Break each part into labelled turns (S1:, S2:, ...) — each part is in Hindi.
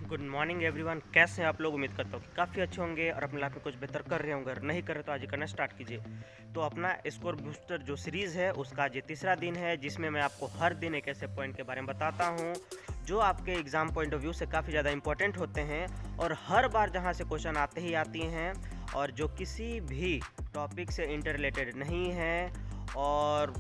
S1: Good morning everyone. कैसे हैं आप लोग? उम्मीद करता हूँ कि काफ़ी अच्छे होंगे और अपने लाइफ में कुछ बेहतर कर रहे होंगे। अगर नहीं कर रहे तो आज ही करना स्टार्ट कीजिए। तो अपना स्कोर बूस्टर जो सीरीज़ है उसका आज ये तीसरा दिन है, जिसमें मैं आपको हर दिन एक ऐसे पॉइंट के बारे में बताता हूँ जो आपके एग्ज़ाम पॉइंट ऑफ व्यू से काफ़ी ज़्यादा इंपॉर्टेंट होते हैं और हर बार जहाँ से क्वेश्चन आते ही आती हैं और जो किसी भी टॉपिक से इंटर रिलेटेड नहीं है। और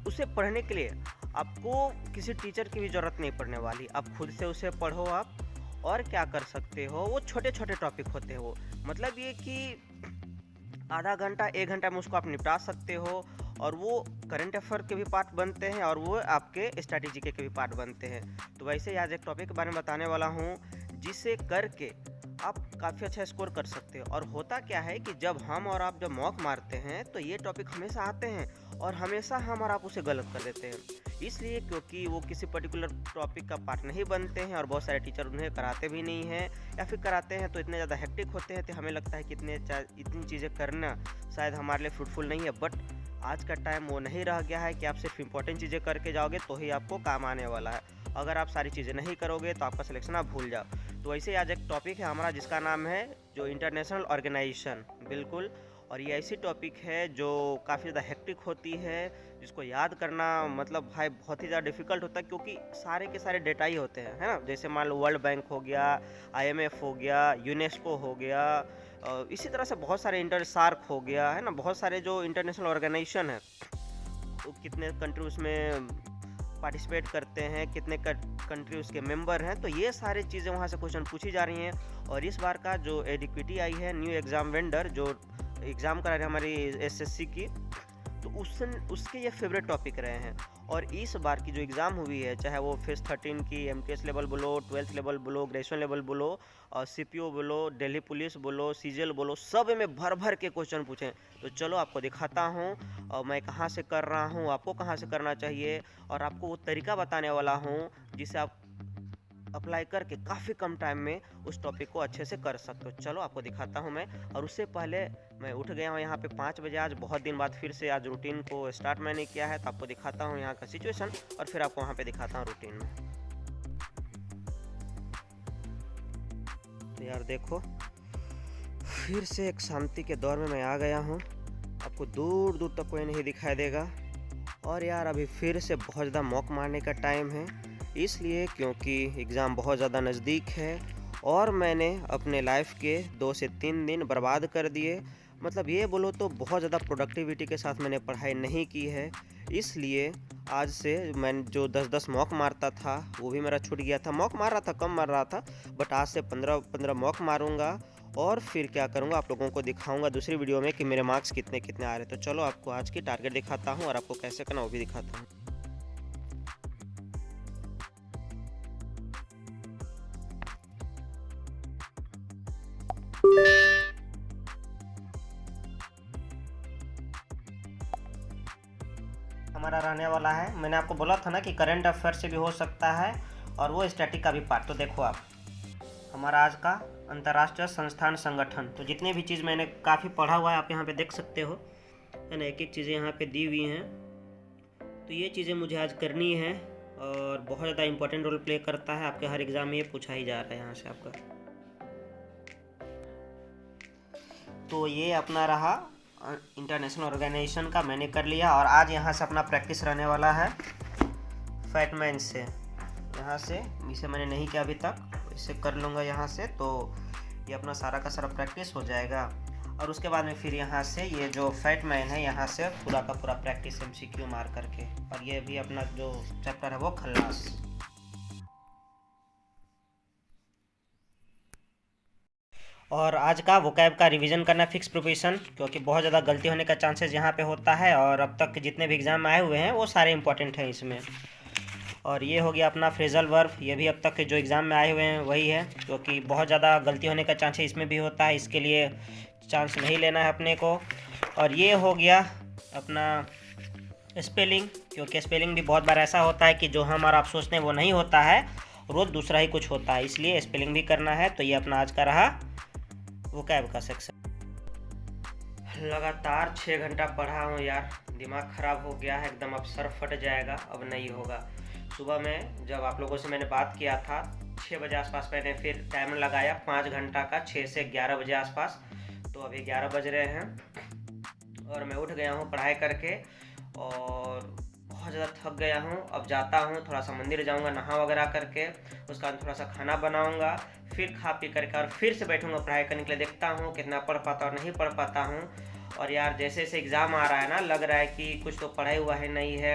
S1: उसे पढ़ने के लिए आपको किसी टीचर की भी ज़रूरत नहीं पड़ने वाली। आप खुद से उसे पढ़ो। आप और क्या कर सकते हो, वो छोटे छोटे टॉपिक होते हैं। वो मतलब ये कि आधा घंटा 1 घंटा में उसको आप निपटा सकते हो और वो करंट अफेयर के भी पार्ट बनते हैं और वो आपके स्ट्रैटेजी के भी पार्ट बनते हैं। तो वैसे ही आज एक टॉपिक के बारे में बताने वाला हूँ जिसे करके आप काफ़ी अच्छा स्कोर कर सकते हो। और होता क्या है कि जब हम और आप जब मॉक मारते हैं तो ये टॉपिक हमेशा आते हैं और हमेशा हम और आप उसे गलत कर देते हैं। इसलिए क्योंकि वो किसी पर्टिकुलर टॉपिक का पार्ट नहीं बनते हैं और बहुत सारे टीचर उन्हें कराते भी नहीं हैं, या फिर कराते हैं तो इतने ज़्यादा हेक्टिक होते हैं तो हमें लगता है कि इतनी चीज़ें करना शायद हमारे लिए फ्रूटफुल नहीं है। बट आज का टाइम वो नहीं रह गया है कि आप सिर्फ इंपॉर्टेंट चीज़ें करके जाओगे तो ही आपको काम आने वाला है। अगर आप सारी चीज़ें नहीं करोगे तो आपका सिलेक्शन आप भूल जाओ। तो वैसे आज एक टॉपिक है हमारा जिसका नाम है जो इंटरनेशनल ऑर्गेनाइजेशन। बिल्कुल। और ये ऐसी टॉपिक है जो काफ़ी ज़्यादा हेक्टिक होती है, जिसको याद करना मतलब भाई बहुत ही ज़्यादा डिफ़िकल्ट होता है, क्योंकि सारे के सारे डेटा ही होते हैं, है ना। जैसे मान लो वर्ल्ड बैंक हो गया, IMF हो गया, यूनेस्को हो गया, इसी तरह से बहुत सारे सार्क हो गया, है ना। बहुत सारे जो इंटरनेशनल ऑर्गेनाइजेशन है तो कितने कंट्री उसमें पार्टिसिपेट करते हैं, कितने कंट्री उसके मेंबर हैं। तो ये सारी चीज़ें वहाँ से क्वेश्चन पूछी जा रही हैं। और इस बार का जो एडिक्विटी आई है, न्यू एग्ज़ाम वेंडर जो एग्ज़ाम करा रहे हैं हमारी SSC की, तो उसके ये फेवरेट टॉपिक रहे हैं। और इस बार की जो एग्ज़ाम हुई है, चाहे वो फेज़ 13 की MTS लेवल बोलो, 12th लेवल बोलो, ग्रेजुएशन लेवल बोलो, और CPO बोलो, दिल्ली पुलिस बोलो, CGL बोलो, सब में भर भर के क्वेश्चन पूछे। तो चलो आपको दिखाता हूँ और मैं कहाँ से कर रहा हूँ, आपको कहाँ से करना चाहिए, और आपको वो तरीका बताने वाला हूँ जिसे आप अप्लाई करके काफ़ी कम टाइम में उस टॉपिक को अच्छे से कर सकते हो। चलो आपको दिखाता हूँ मैं। और उससे पहले मैं उठ गया हूँ यहाँ पे 5 बजे। आज बहुत दिन बाद फिर से आज रूटीन को स्टार्ट मैंने किया है, तो आपको दिखाता हूँ यहाँ का सिचुएशन और फिर आपको वहाँ पे दिखाता हूँ रूटीन में। तो यार देखो, फिर से एक शांति के दौर में मैं आ गया हूँ। आपको दूर दूर तक कोई नहीं दिखाई देगा। और यार अभी फिर से बहुत ज़्यादा मॉक मारने का टाइम है, इसलिए क्योंकि एग्ज़ाम बहुत ज़्यादा नज़दीक है और मैंने अपने लाइफ के 2 से 3 दिन बर्बाद कर दिए। मतलब ये बोलो तो बहुत ज़्यादा प्रोडक्टिविटी के साथ मैंने पढ़ाई नहीं की है। इसलिए आज से मैं जो 10-10 मॉक मारता था वो भी मेरा छूट गया था। मॉक मार रहा था, कम मार रहा था, बट आज से 15-15 मॉक मारूंगा और फिर क्या करूंगा आप लोगों को दिखाऊंगा दूसरी वीडियो में कि मेरे मार्क्स कितने कितने आ रहे। तो चलो आपको आज की टारगेट दिखाता हूँ और आपको कैसे करना वो भी दिखाता हूँ। हमारा रहने वाला है, मैंने आपको बोला था ना कि करंट अफेयर से भी हो सकता है और वो स्टैटिक का भी पार्ट। तो देखो आप, हमारा आज का अंतर्राष्ट्रीय संस्थान संगठन, तो जितने भी चीज़ मैंने काफ़ी पढ़ा हुआ है आप यहाँ पे देख सकते हो, है ना। एक एक चीज़ें यहाँ पे दी हुई हैं। तो ये चीज़ें मुझे आज करनी है और बहुत ज़्यादा इंपॉर्टेंट रोल प्ले करता है। आपके हर एग्ज़ाम में ये पूछा ही जा रहा है यहाँ से आपका। तो ये अपना रहा इंटरनेशनल ऑर्गेनाइजेशन का, मैंने कर लिया। और आज यहाँ से अपना प्रैक्टिस रहने वाला है फैटमैन से। यहाँ से इसे मैंने नहीं किया अभी तक, इसे कर लूँगा यहाँ से, तो ये अपना सारा का सारा प्रैक्टिस हो जाएगा। और उसके बाद में फिर यहाँ से ये जो फैटमैन है यहाँ से पूरा का पूरा प्रैक्टिस MCQ मार करके, और ये भी अपना जो चैप्टर है वो खल्लास। और आज का वोकैब का रिवीजन करना फिक्स प्रोफेशन, क्योंकि बहुत ज़्यादा गलती होने का चांसेस यहाँ पे होता है और अब तक जितने भी एग्ज़ाम आए हुए हैं वो सारे इंपॉर्टेंट हैं इसमें। और ये हो गया अपना फ्रेजल वर्ब, ये भी अब तक के जो एग्ज़ाम में आए हुए हैं वही है, क्योंकि बहुत ज़्यादा गलती होने का चांसेस इसमें भी होता है, इसके लिए चांस नहीं लेना है अपने को। और ये हो गया अपना स्पेलिंग, क्योंकि स्पेलिंग भी बहुत बार ऐसा होता है कि जो हम और आप सोचते हैं वो नहीं होता है, रोज़ दूसरा ही कुछ होता है, इसलिए स्पेलिंग भी करना है। तो ये अपना आज का रहा वोकैब का सेक्शन। लगातार 6 घंटा पढ़ा हूँ यार, दिमाग ख़राब हो गया है एकदम, अब सर फट जाएगा, अब नहीं होगा। सुबह में जब आप लोगों से मैंने बात किया था 6 बजे आसपास मैंने फिर टाइमर लगाया 5 घंटा का, 6 से 11 बजे आसपास। तो अभी 11 बज रहे हैं और मैं उठ गया हूँ पढ़ाई करके और बहुत ज़्यादा थक गया हूँ। अब जाता हूँ, थोड़ा सा मंदिर जाऊँगा नहा वगैरह करके, उसके बाद थोड़ा सा खाना बनाऊँगा, फिर खा पी करके और फिर से बैठूँगा पढ़ाई करने के लिए। देखता हूँ कितना पढ़ पाता और नहीं पढ़ पाता हूँ। और यार जैसे जैसे एग्ज़ाम आ रहा है ना, लग रहा है कि कुछ तो पढ़ाई हुआ है नहीं है,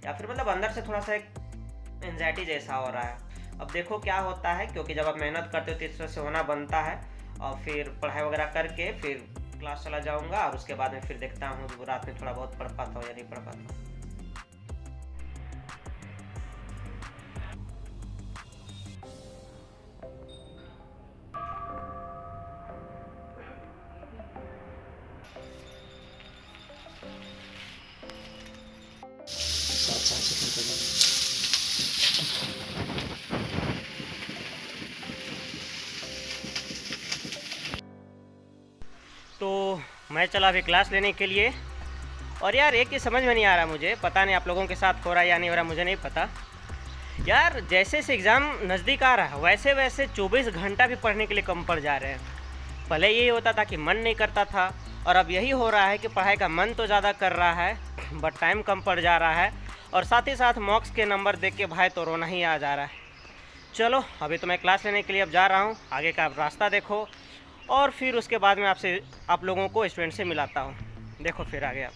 S1: या फिर मतलब अंदर से थोड़ा सा एक एंजाइटी जैसा हो रहा है। अब देखो क्या होता है, क्योंकि जब आप मेहनत करते हो तो इस तरह से होना बनता है। और फिर पढ़ाई वगैरह करके फिर क्लास चला जाऊँगा और उसके बाद में फिर देखता हूँ कि रात में थोड़ा बहुत पढ़ पाता हूँ या नहीं पढ़ पाता हूँ। तो मैं चला अभी क्लास लेने के लिए। और यार एक ही समझ में नहीं आ रहा मुझे, पता नहीं आप लोगों के साथ हो रहा है या नहीं हो रहा, मुझे नहीं पता। यार जैसे से एग्ज़ाम नज़दीक आ रहा है वैसे वैसे 24 घंटा भी पढ़ने के लिए कम पड़ जा रहे हैं। पहले यही होता था कि मन नहीं करता था, और अब यही हो रहा है कि पढ़ाई का मन तो ज़्यादा कर रहा है बट टाइम कम पड़ जा रहा है। और साथ ही साथ मार्क्स के नंबर देख के भाई तो रोना ही आ जा रहा है। चलो अभी तो मैं क्लास लेने के लिए अब जा रहा हूँ, आगे का रास्ता देखो और फिर उसके बाद में आप लोगों को स्टूडेंट से मिलाता हूँ। देखो फिर आगे आप।